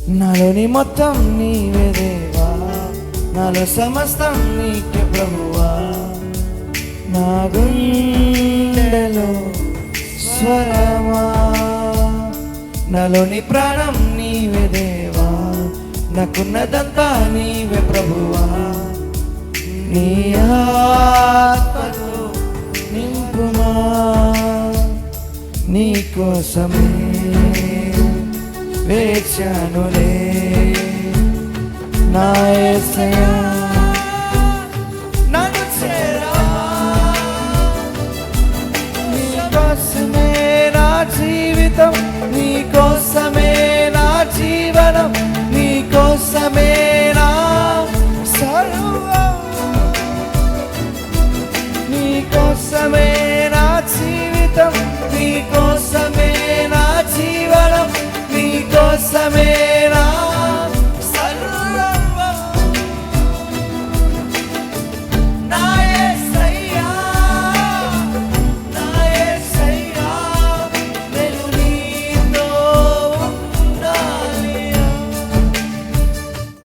నాలోని మొత్తం నీవే దేవా, నాలో సమస్తం నీకే ప్రభువా. నా గుండెలో స్వరమా, నాలోని ప్రాణం నీవే దేవా, నాకున్నదంతా నీవే ప్రభువా. నీ ఆత్మతో నింపుమా, నీ కోసమే వేచానులే నా యేసయ్యా. నన్ను చేరా, నీ కోసమే నా జీవితం, నీ కోసమే నా జీవనం, నీ కోసమే నా సర్వం, నీ కోసమే నా జీవితం, నీ కోసమే నా జీవనం, నీ కోసమే